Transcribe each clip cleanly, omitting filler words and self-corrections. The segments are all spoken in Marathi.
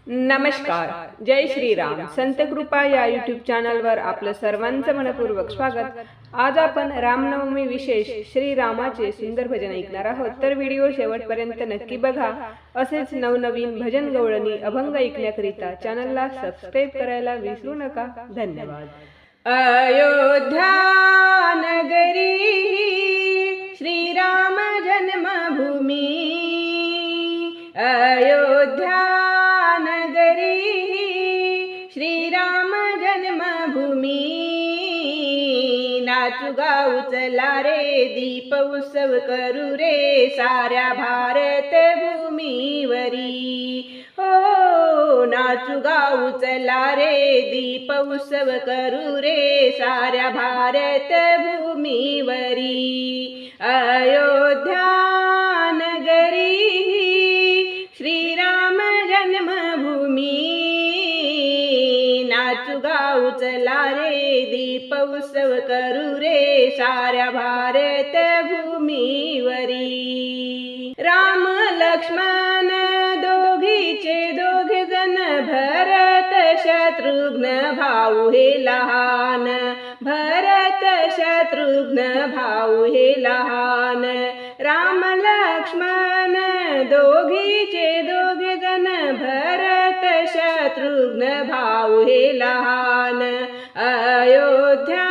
नमस्कार. जय श्रीराम. संत कृपा या यूट्यूब चॅनलवर आपलं सर्वांचं मनपूर्वक स्वागत. आज आपण रामनवमी विशेष श्रीरामाचे सुंदर भजन ऐकणार आहोत, तर व्हिडिओ शेवटपर्यंत नक्की बघा. असेच नवनवीन भजन गवळणी अभंग ऐकण्याकरिता चॅनलला सबस्क्राईब करायला विसरू नका. धन्यवाद. अयोध्या नगरी श्रीराम जन्मभूमी, अयोध्या श्रीराम जन्मभूमी. नाचू गाऊ चला रे, दीप उत्सव करू रे, साऱ्या भारत भूमीवरी. हो नाचू गाऊ चला रे, दीप उत्सव करू रे, साऱ्या भारत भूमीवरी. अयोध्या नगरी श्रीराम जन्मभूमी. नाचू गाऊ चला रे, दीप उत्सव करू रे, साऱ्या भारत भूमीवरी. राम लक्ष्मण दोघीचे दोघे जण, भरत शत्रुघ्न भाऊ हे लहान, भरत शत्रुघ्न भाऊ हे लहान. राम लक्ष्मण दोघीचे दोघे जण, भरत शत्रुघ्न भाऊ हे लहान. अयोध्या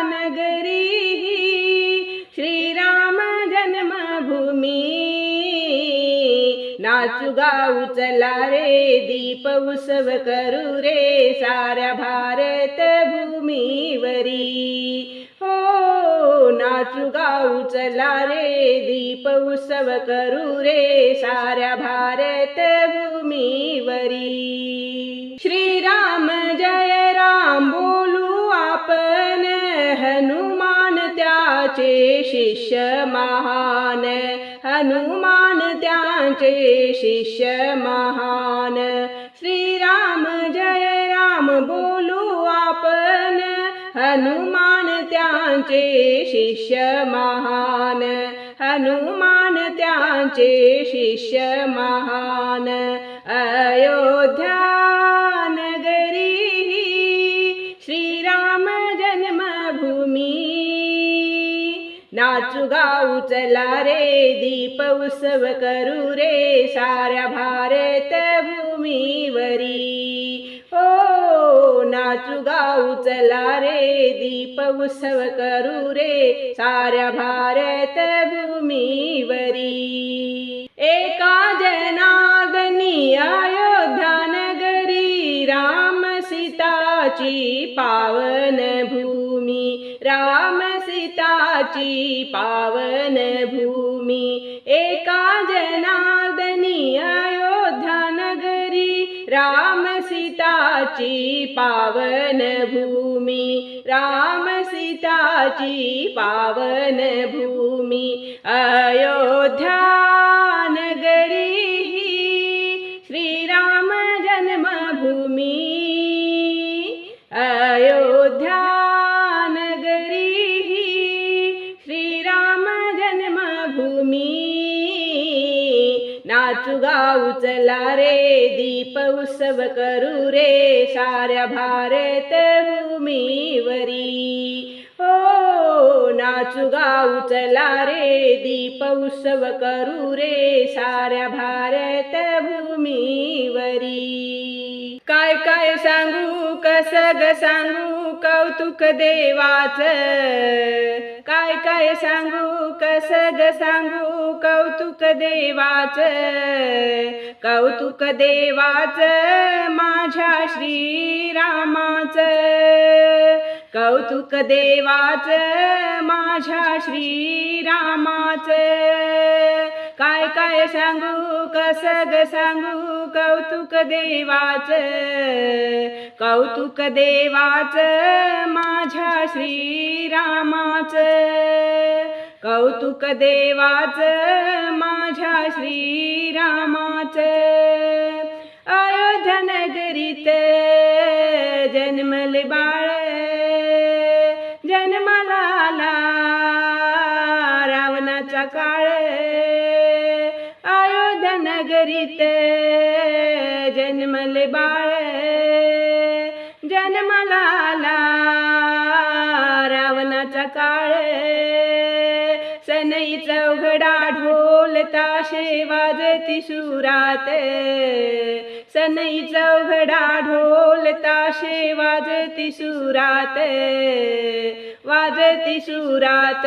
नगरी श्रीराम जन्मभूमी. नाचू गाऊ चला रे, दीप उत्सव करू रे, साऱ्या भारत भूमीवरी. हो नाचू गाऊ चला रे, दीप उत्सव करू रे, साऱ्या भारत भूमीवरी. श्रीराम जय राम बोलू आपण, हनुमान त्याचे शिष्य महान, हनुमान त्याचे शिष्य महान. श्रीराम जय राम बोलू आपण, हनुमान त्यांचे शिष्य महान, हनुमान त्यांचे शिष्य महान. अयोध्या नगरी श्रीराम जन्मभूमी. नाचू गाऊ चला रे, दीप उत्सव करू रे, साऱ्या भारत भूमीवरी. हो नाचू गाऊ चला रे, दीप उत्सव करू रे, साऱ्या भारत भूमीवरी. एका जनार्दनी अयोध्या नगरी, राम सीताची पावन भूमी, राम सीताची पावन भूमी. एका जनार्दनी अयोध्या नगरी, राम सीताची पावन भूमी, राम सीताची पावन भूमी. अयोध्या नगरी श्रीराम जन्मभूमी. अयोध्या नगरी श्रीराम जन्मभूमी. नाचू गाऊ चला रे, दीप उत्सव करू रे, साऱ्या भारत भूमीवरी. हो नाचू गाऊ चला रे, दीप उत्सव करू रे, साऱ्या भारत भूमीवरी. काय काय सांगू कसं ग सांगू कौतुक देवाचं, काय काय सांगू कसं ग सांगू कौतुक देवाचं, कौतुक देवाचं माझ्या श्रीरामाचं, कौतुक देवाचं माझ्या श्रीरामाचं. काय काय सांगू कसं ग सांगू कौतुक देवाचं, कौतुक देवाचं माझ्या श्रीरामाचं, कौतुक देवाचं माझ्या श्रीरामाचं. अयोध्या नगरीत जन्मले बाळ, जन्माला आला रावणाचा काळ. अयोध्या नगरीत जन्मले बाळ जन्माला आला रावणाचा काळ सनई चौघडा ढोल ताशे वाजती सुरात सनई चौघडा ढोल ताशे वाजती सुरात वाजती सुरात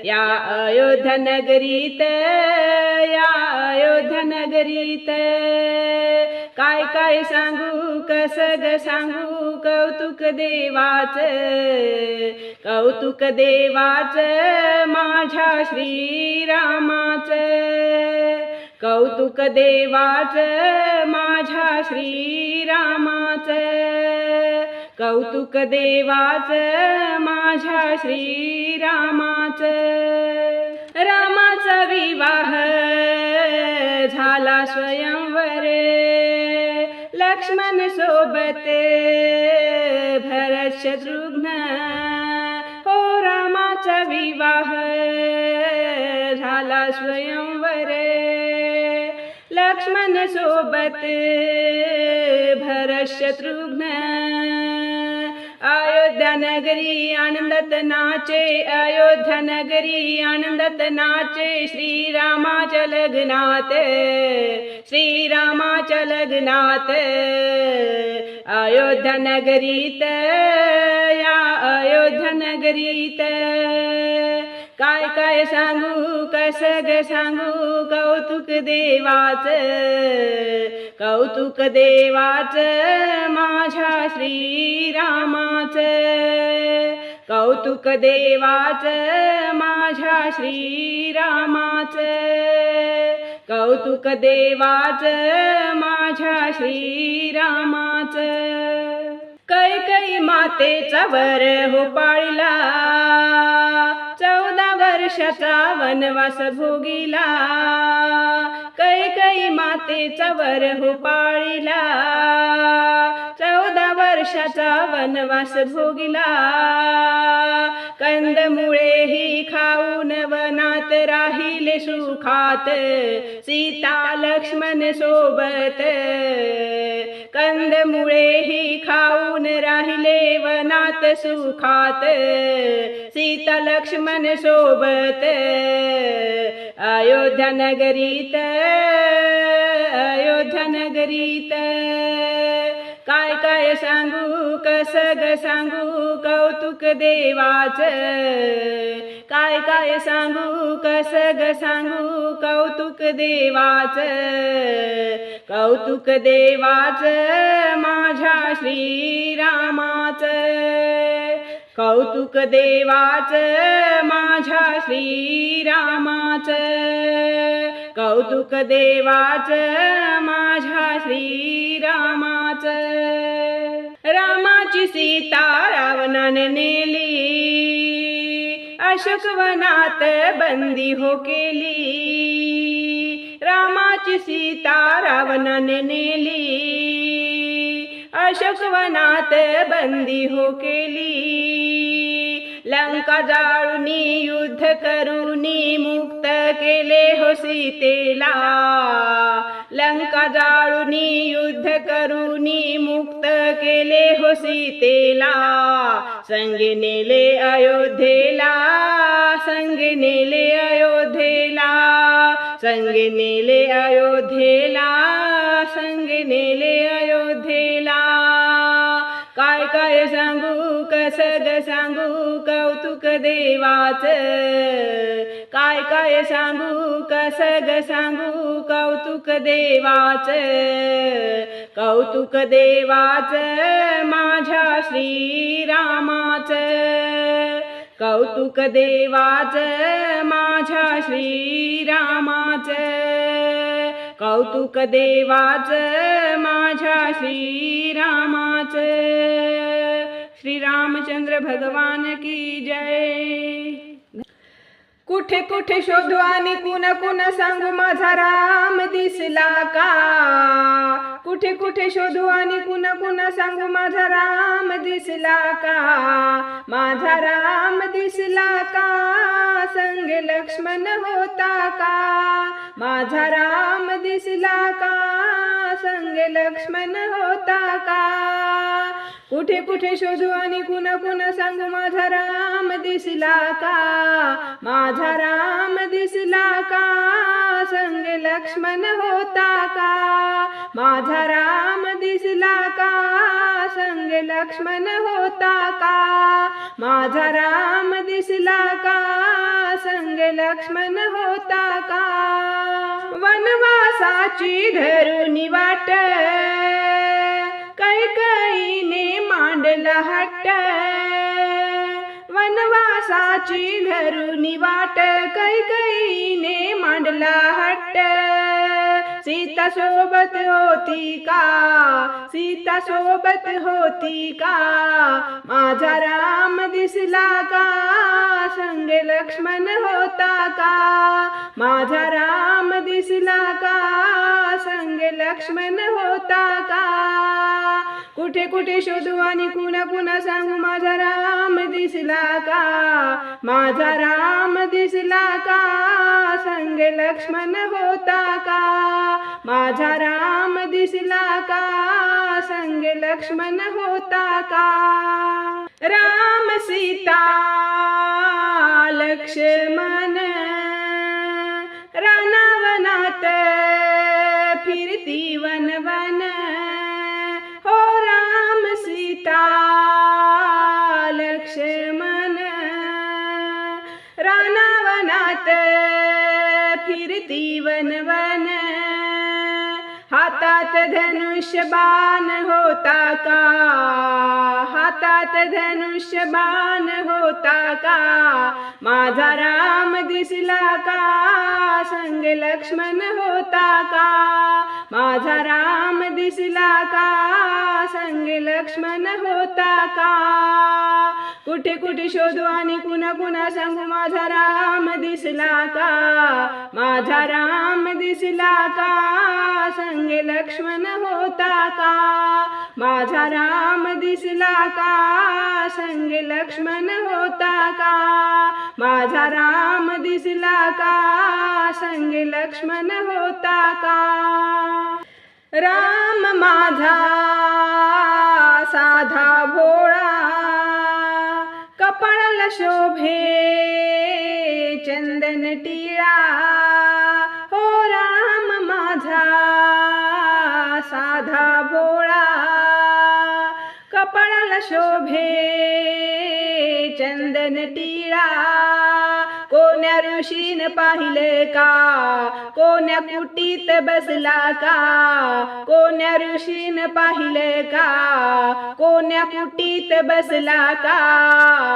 या अयोध्या नगरीत या अयोध्या नगरीत काय काय सांगू कसं ग सांगू कौतुक देवाचं कौतुक देवाचं माझ्या श्रीरामाचं कौतुक देवाचं माझ्या श्रीरामाचं कौतुक देवाचं माझ्या श्रीरामाचं रामाचा विवाह झाला स्वयंवर लक्ष्मण सोबत भरत शत्रुघ्न हो रामाचा विवाह झाला स्वयंवर लक्ष्मण सोबत भरत शत्रुघ्न अयोध्या नगरी आनंदात नाचे अयोध्या नगरी आनंदात नाचे श्रीरामाच्या लग्नात श्रीरामाच्या लग्नात अयोध्या नगरीत या अयोध्या नगरीत काय काय सांगू कसं ग सांगू कौतुक देवाचं कौतुक देवाचं माझ्या श्रीरामाचं कौतुक देवाचं माझ्या श्रीरामाचं कौतुक देवाचं माझ्या श्रीरामाचं कैकेयी मातेचा वर हो पाळला 14 वर्षाचा वनवास भोगिला कैकेयी मातेचा वर हो पाळिला 14 वर्षाचा वनवास भोगिला कंदमुळे ही खाऊन वनात राहिले सुखात सीता लक्ष्मण सोबत कंदमुळे ही खाऊन राहिले वनात सुखात सीता लक्ष्मण सोबत अयोध्या नगरीत अयोध्या नगरीत काय काय सांगू कसं ग सांगू कौतुक देवाचं काय काय सांगू कसं ग सांगू कौतुक देवाचं कौतुक देवाचं माझ्या श्रीरामाचं कौतुक देवाचं माझ्या श्रीरामाचं कौतुक देवाचं माझ्या श्रीरामाचं रामाची सीता रावणाने नेली अशोकवनात बंदी हो केली रामाची सीता रावणाने नेली अशोकवनात बंदी हो केली लंका जाळूनी युद्ध करूनी मुक्त केले हो सीतेला लंका जाळूनी युद्ध करूनी मुक्त केले हो सीतेला संगे नेले अयोध्येला संगे नेले अयोध्येला संगे नेले अयोध्येला संगे नेले अयोध्येला काय काय सांगू कसं ग सांगू कौतुक देवाचं काय काय सांगू कसं ग सांगू कौतुक देवाचं कौतुक देवाचं माझ्या श्रीरामाचं कौतुक देवाचं माझ्या श्रीरामाचं कौतुक देवाचं माझ्या श्रीरामाचं श्रीरामचंद्र भगवान की जय। कुठे कुठे शोधू आणि कुणा कुणा सांगू माझा राम दिसला का कुठे कुठे शोधू आणि कुणा कुणा सांगू माझा राम दिसला का माझा राम दिसला का संग लक्ष्मण होता का माझा राम दिसला का संग लक्ष्मण होता का? कुठे कुठे शोधू आणि कुणा कुणा सांगू माझा राम दिसला का? माझा राम दिसला का? संग लक्ष्मण होता का? माझा राम दिसला का? संग लक्ष्मण होता का? माझा राम दिसला का? संग लक्ष्मण होता का? वनवासाची धरुनी वाट कैकेयीने मांडला हट्ट. वनवासाची धरुनी वाट कैकेयीने मांडला हट्ट. सीता सोबत होती का? सीता सोबत होती का? माझा राम दिसला का? संग लक्ष्मण होता का? माझा राम दिसला का? संग लक्ष्मण होता का? कुठे कुठे शोधू आणि कुणा कुणा सांगू माझा राम दिसला का? माझा राम दिसला का? संग लक्ष्मण होता का? माझा राम दिसला का? संग लक्ष्मण होता का? राम सीता लक्ष्मण रानावनात फिरती वन वन. हो राम सीता लक्ष्मण रानावनात फिरती वन वन. हातात धनुष्य बाण होता का? हातात धनुष्य बाण होता का? माझा राम दिसला का? संग लक्ष्मण होता का? माझा राम दिसला का? संग लक्ष्मण होता का? कुठे कुठे शोधू आणि कुणा कुणा सांगू माझा राम दिसला का? माझा राम दिसला का? संग लक्ष्मण होता का? माझा राम दिसला का? संग लक्ष्मण होता का? माझा राम दिसला का? संग लक्ष्मण होता का? राम माझा साधा भोळा कपाळाला शोभे चंदन टिळा. हो राम माझा साधा भोळा कपाळाला शोभे चंदन टिळा. कोण्या ऋषीन पाहिले का? कोण्या कुटीत बसला का? कोण्या ऋषीन पाहिले का? कोण्या कुटीत बसला का?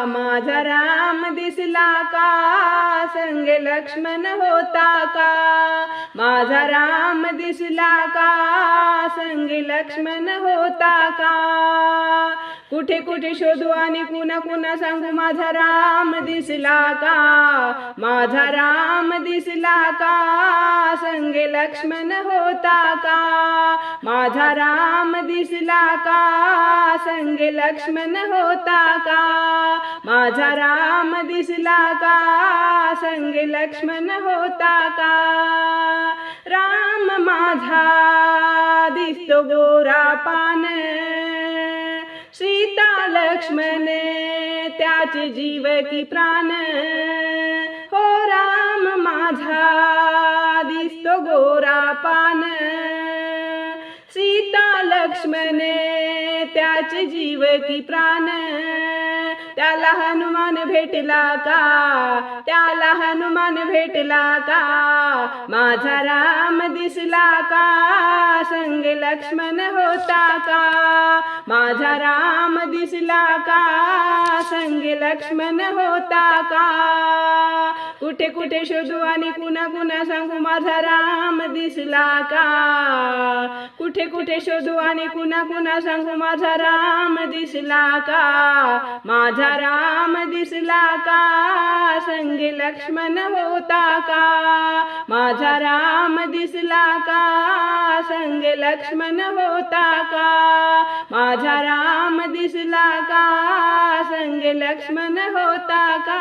माझा राम दिसला का? संग लक्ष्मण होता का? माझा राम दिसला का? संग लक्ष्मण होता का? कुठे कुठे शोधू आणि कुणा कुणा सांगू माझा राम दिसला का? माझा राम दिसला का? संग लक्ष्मण होता का? माझा राम दिसला का? संग लक्ष्मण होता का? माझा राम दिसला का? संग लक्ष्मण होता का? राम माझा दिसतो गोरा पान. सीता लक्ष्मण त्याचे जीव की प्राण. हो राम माझा दिसतो गोरा पान. सीता लक्ष्मण त्याचे जीव की प्राण. त्याला हनुमान भेटला का? त्याला हनुमान भेटला का? माझा राम दिसला का? संग लक्ष्मण होता का? माझा राम दिसला का? संग लक्ष्मण होता का? कुठे कुठे शोधू आणि कुणा कुणा सांगू माझा राम दिसला का? कुठे कुठे शोधू आणि कुणा कुणा सांगू माझा राम दिसला का? माझा राम दिसला का? संग लक्ष्मण होता का? माझा राम दिसला का? संग लक्ष्मण होता का? माझा राम दिसला का? संग लक्ष्मण होता का?